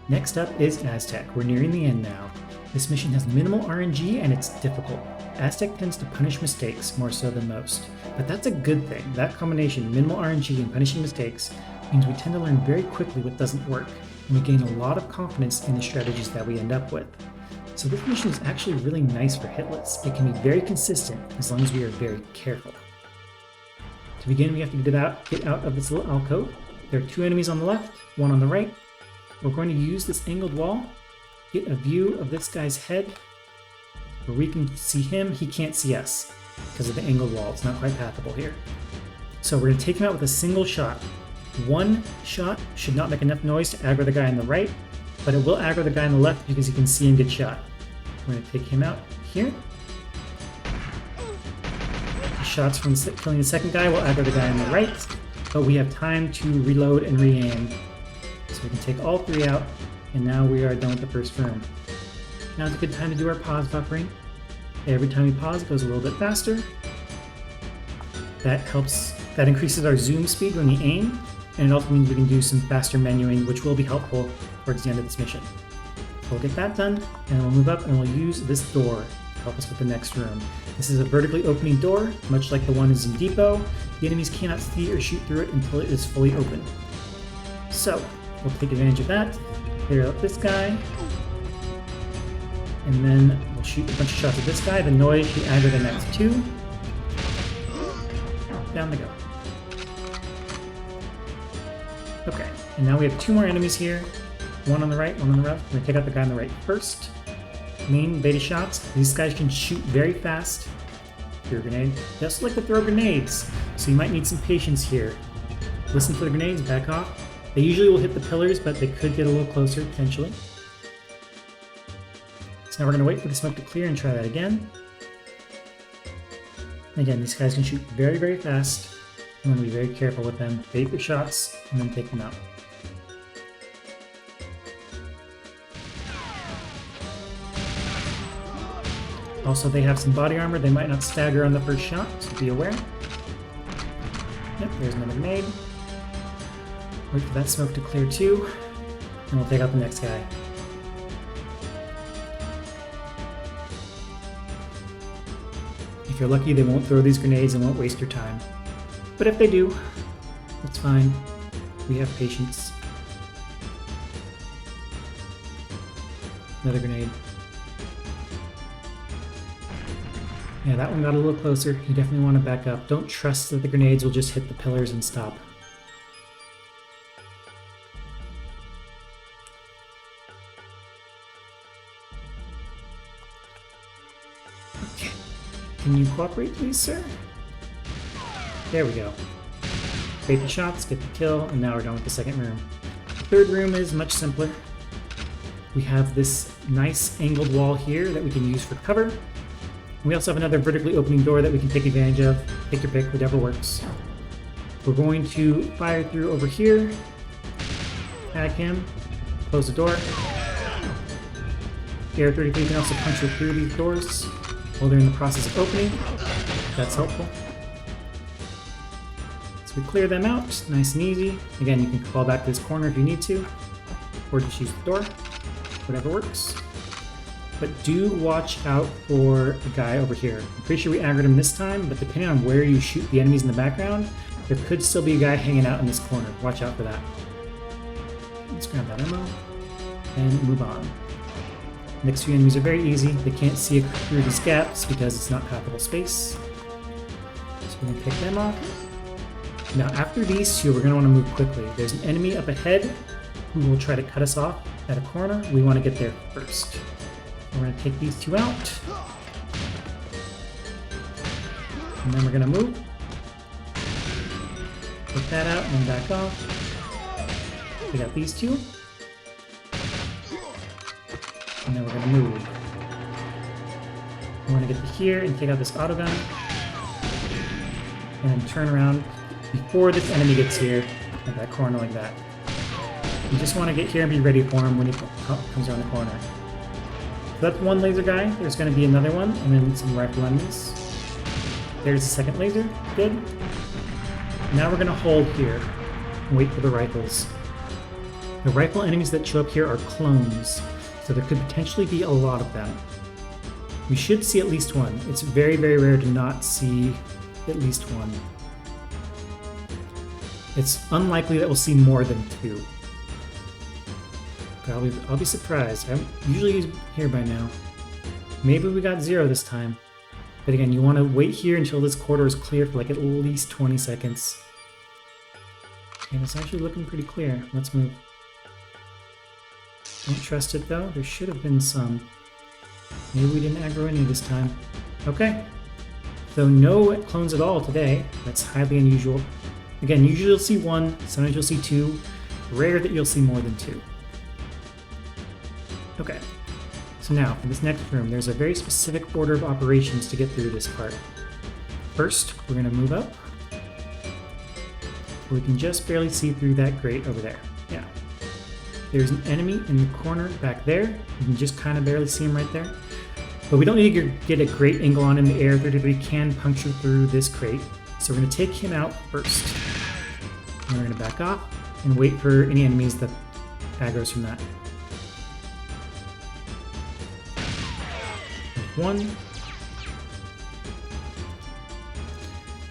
Next up is Aztec. We're nearing the end now. This mission has minimal RNG and it's difficult. Aztec tends to punish mistakes more so than most, but that's a good thing. That combination, minimal RNG and punishing mistakes, means we tend to learn very quickly what doesn't work, and we gain a lot of confidence in the strategies that we end up with. So this mission is actually really nice for hitless. It can be very consistent as long as we are very careful. To begin, we have to get out of this little alcove. There are 2 enemies on the left, 1 on the right. We're going to use this angled wall, get a view of this guy's head, where we can see him. He can't see us because of the angled wall. It's not quite pathable here. So we're going to take him out with a single shot. 1 shot should not make enough noise to aggro the guy on the right, but it will aggro the guy on the left because you can see him get shot. We're going to take him out here. The shots from killing the second guy will aggro the guy on the right, but we have time to reload and re-aim. So we can take all 3 out, and now we are done with the first room. Now is a good time to do our pause buffering. Every time we pause, it goes a little bit faster. That increases our zoom speed when we aim, and it also means we can do some faster menuing, which will be helpful towards the end of this mission. We'll get that done, and we'll move up and we'll use this door to help us with the next room. This is a vertically opening door, much like the one in Depot. The enemies cannot see or shoot through it until it is fully open. So, we'll take advantage of that, clear out this guy, and then we'll shoot a bunch of shots at this guy. The noise should aggro the next 2. Down they go. Okay, and now we have 2 more enemies here. 1 on the right, 1 on the left. We're gonna take out the guy on the right first. Main beta shots. These guys can shoot very fast. Throw a grenade. They also like to throw grenades, so you might need some patience here. Listen for the grenades, back off. They usually will hit the pillars, but they could get a little closer potentially. So now we're going to wait for the smoke to clear and try that again. And again, these guys can shoot very, very fast. You want to be very careful with them. Bait your shots and then take them out. Also, they have some body armor. They might not stagger on the first shot, so be aware. Yep, there's another grenade. Wait for that smoke to clear too, and we'll take out the next guy. If you're lucky, they won't throw these grenades and won't waste your time. But if they do, that's fine. We have patience. Another grenade. Yeah, that one got a little closer. You definitely want to back up. Don't trust that the grenades will just hit the pillars and stop. Okay. Can you cooperate, please, sir? There we go. Bait the shots, get the kill, and now we're done with the second room. The third room is much simpler. We have this nice angled wall here that we can use for cover. We also have another vertically opening door that we can take advantage of. Take your pick, whatever works. We're going to fire through over here. Tag him. Close the door. Air 33 can also punch through these doors while they're in the process of opening. That's helpful. So we clear them out, nice and easy. Again, you can call back to this corner if you need to, or just use the door, whatever works. But do watch out for the guy over here. I'm pretty sure we aggroed him this time, but depending on where you shoot the enemies in the background, there could still be a guy hanging out in this corner. Watch out for that. Let's grab that ammo and move on. Next few enemies are very easy. They can't see through these gaps because it's not pathable space. So we're going to pick them off. Now after these two, we're going to want to move quickly. There's an enemy up ahead who will try to cut us off at a corner. We want to get there first. We're going to take these two out. And then we're going to move. Take that out and then back off. We got these two. And then we're going to move. We're going to get to here and take out this autogun. And then turn around before this enemy gets here at that corner like that. You just want to get here and be ready for him when he comes around the corner. So that's one laser guy. There's going to be another one, and then some rifle enemies. There's the second laser. Good. Now we're going to hold here and wait for the rifles. The rifle enemies that show up here are clones, so there could potentially be a lot of them. We should see at least one. It's very, very rare to not see at least one. It's unlikely that we'll see more than 2. But I'll be surprised. I'm usually here by now. Maybe we got 0 this time. But again, you want to wait here until this corridor is clear for like at least 20 seconds. And it's actually looking pretty clear. Let's move. Don't trust it though. There should have been some. Maybe we didn't aggro any this time. Okay. So no clones at all today. That's highly unusual. Again, usually you'll see 1, sometimes you'll see 2. Rare that you'll see more than 2. Okay. So now, for this next room, there's a very specific order of operations to get through this part. First, we're going to move up. We can just barely see through that grate over there. Yeah. There's an enemy in the corner back there. You can just kind of barely see him right there. But we don't need to get a great angle on in the air. 33 can puncture through this crate. So we're going to take him out first. And we're going to back off and wait for any enemies that aggro's from that. 1.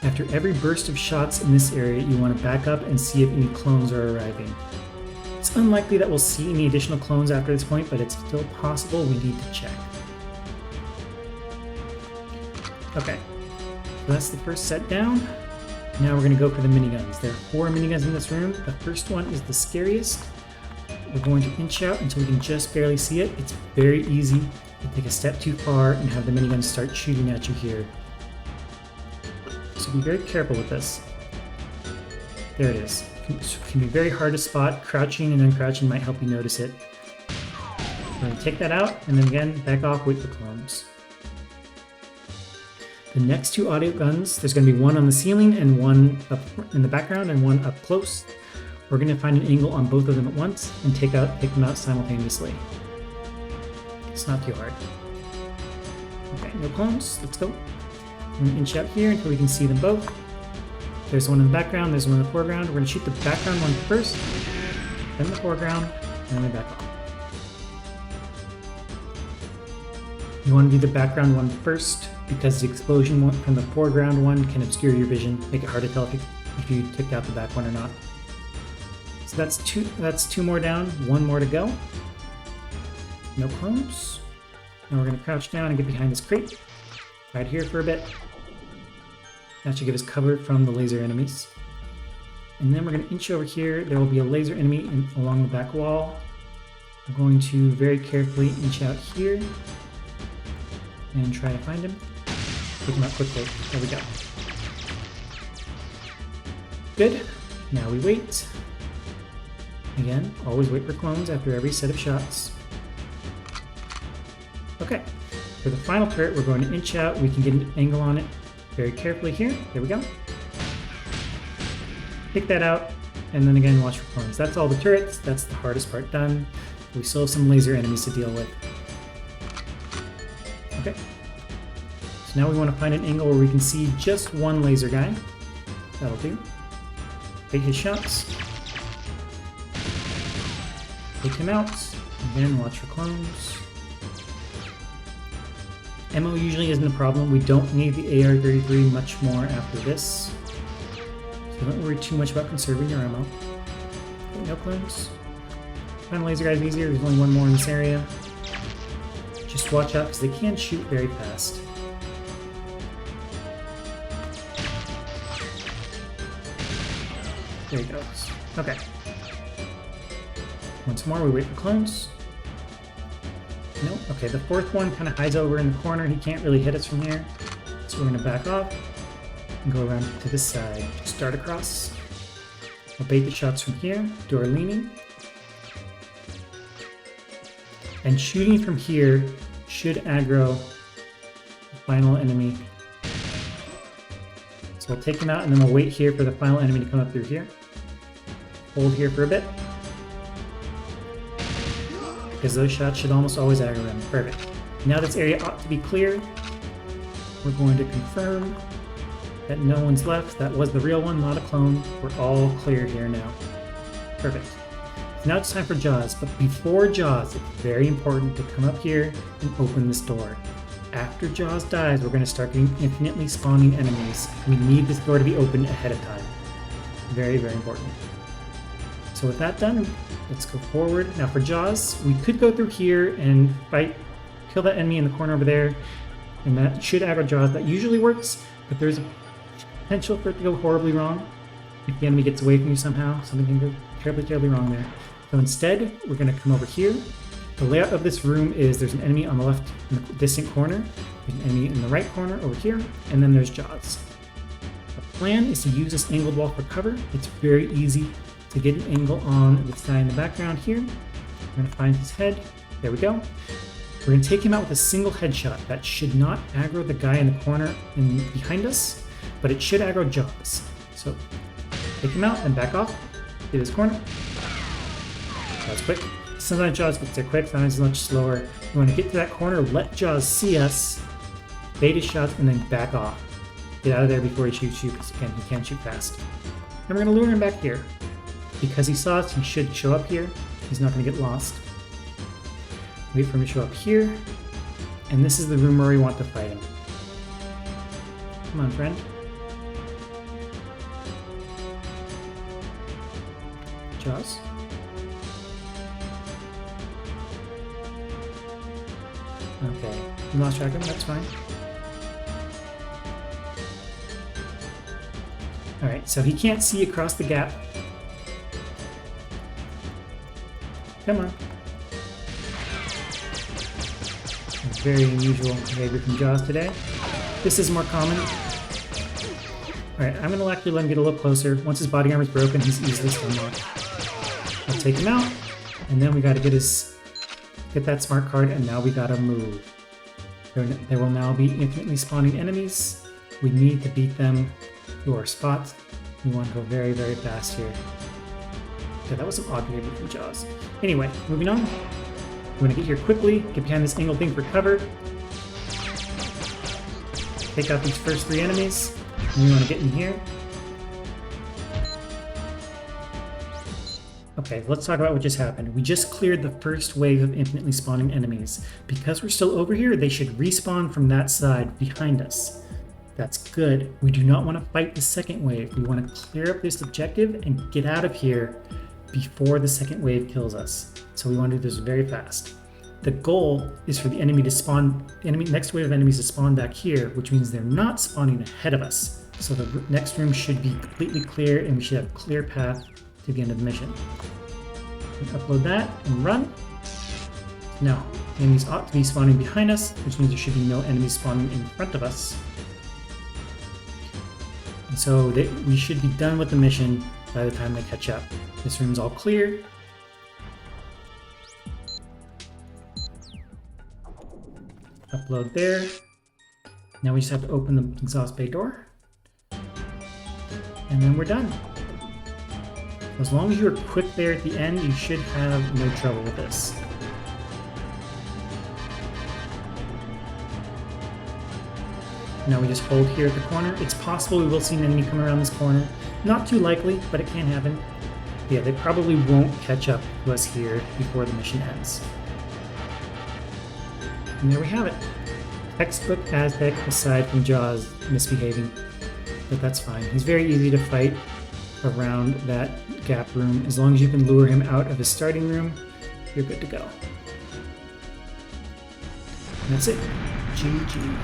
After every burst of shots in this area, you want to back up and see if any clones are arriving. It's unlikely that we'll see any additional clones after this point, but it's still possible. We need to check. Okay, so that's the first set down. Now we're going to go for the miniguns. There are 4 miniguns in this room. The first one is the scariest. We're going to inch out until we can just barely see it. It's very easy to take a step too far and have the miniguns start shooting at you here. So be very careful with this. There it is. It can be very hard to spot. Crouching and uncrouching might help you notice it. We're going to take that out and then again back off, wait for clones. The next 2 audio guns, there's going to be one on the ceiling and one up in the background and one up close. We're going to find an angle on both of them at once and take them out simultaneously. It's not too hard. Okay, no clones. Let's go. I'm going to inch out here until we can see them both. There's one in the background, there's one in the foreground. We're going to shoot the background one first, then the foreground, and then we back off. You want to do the background one first because the explosion one from the foreground one can obscure your vision, make it hard to tell if you took out the back one or not. So that's 2 more down, 1 more to go. No clones. Now we're going to crouch down and get behind this crate. Right here for a bit. That should give us cover from the laser enemies. And then we're going to inch over here. There will be a laser enemy along the back wall. I'm going to very carefully inch out here and try to find him. Take him out quickly. There we go. Good. Now we wait. Again, always wait for clones after every set of shots. Okay. For the final turret, we're going to inch out. We can get an angle on it very carefully here. There we go. Pick that out, and then again, watch for clones. That's all the turrets. That's the hardest part done. We still have some laser enemies to deal with. Okay. So now we want to find an angle where we can see just one laser guy. That'll do. Take his shots. Take him out. Again, watch for clones. Ammo usually isn't a problem. We don't need the AR-33 much more after this. So don't worry too much about conserving your ammo. Okay, no clones. Find laser guys easier. There's only one more in this area. Just watch out because they can shoot very fast. There he goes. Okay. Once more, we wait for clones. Nope. Okay, the fourth one kind of hides over in the corner. He can't really hit us from here. So we're going to back off and go around to this side. Just start across. I'll bait the shots from here. Door leaning. And shooting from here should aggro the final enemy. So we'll take him out and then we'll wait here for the final enemy to come up through here. Hold here for a bit. Because those shots should almost always aggro them. Perfect. Now this area ought to be clear. We're going to confirm that no one's left. That was the real one, not a clone. We're all clear here now. Perfect. Now it's time for Jaws, but before Jaws, it's very important to come up here and open this door. After Jaws dies, we're going to start getting infinitely spawning enemies. We need this door to be opened ahead of time. Very, very important. So with that done, let's go forward. Now for Jaws, we could go through here and kill that enemy in the corner over there, and that should aggro Jaws. That usually works, but there's a potential for it to go horribly wrong. If the enemy gets away from you somehow, something can go terribly, terribly wrong there. So instead, we're going to come over here. The layout of this room is there's an enemy on the left in the distant corner, there's an enemy in the right corner over here, and then there's Jaws. The plan is to use this angled wall for cover. It's very easy to get an angle on this guy in the background here. We're going to find his head. There we go. We're going to take him out with a single headshot. That should not aggro the guy in the corner behind us, but it should aggro Jaws. So take him out and back off. Get his corner. That was quick. Sometimes Jaws gets there quick, sometimes it's much slower. We want to get to that corner, let Jaws see us, bait his shots, and then back off. Get out of there before he shoots you, because again, he can't shoot fast. And we're going to lure him back here. Because he saw us, he should show up here. He's not going to get lost. Wait for him to show up here. And this is the room where we want to fight him. Come on, friend. Jaws. Okay, we lost track of him, that's fine. Alright, so he can't see across the gap. Come on. Very unusual behavior from Jaws today. This is more common. Alright, I'm gonna actually let him get a little closer. Once his body armor is broken, he's easily stunlocked. I'll take him out, and then we gotta get that smart card, and now we gotta move. There will now be infinitely spawning enemies. We need to beat them to our spot. We want to go very, very fast here. Okay, that was some odd behavior from Jaws. Anyway, moving on. We're gonna get here quickly, get behind this angled thing for cover. Take out these first 3 enemies. And we wanna get in here. Okay, let's talk about what just happened. We just cleared the first wave of infinitely spawning enemies. Because we're still over here, they should respawn from that side behind us. That's good. We do not want to fight the second wave. We want to clear up this objective and get out of here before the second wave kills us. So we want to do this very fast. The goal is for the enemy to spawn, next wave of enemies to spawn back here, which means they're not spawning ahead of us. So the next room should be completely clear and we should have a clear path to the end of the mission. Upload that and run. Now, enemies ought to be spawning behind us, which means there should be no enemies spawning in front of us. And so we should be done with the mission by the time they catch up. This room's all clear. Upload there. Now we just have to open the exhaust bay door. And then we're done. As long as you're quick there at the end, you should have no trouble with this. Now we just hold here at the corner. It's possible we will see an enemy come around this corner. Not too likely, but it can happen. Yeah, they probably won't catch up to us here before the mission ends. And there we have it. Textbook Aztec aside from Jaws misbehaving. But that's fine. He's very easy to fight around that gap room. As long as you can lure him out of his starting room, you're good to go. And that's it. GG.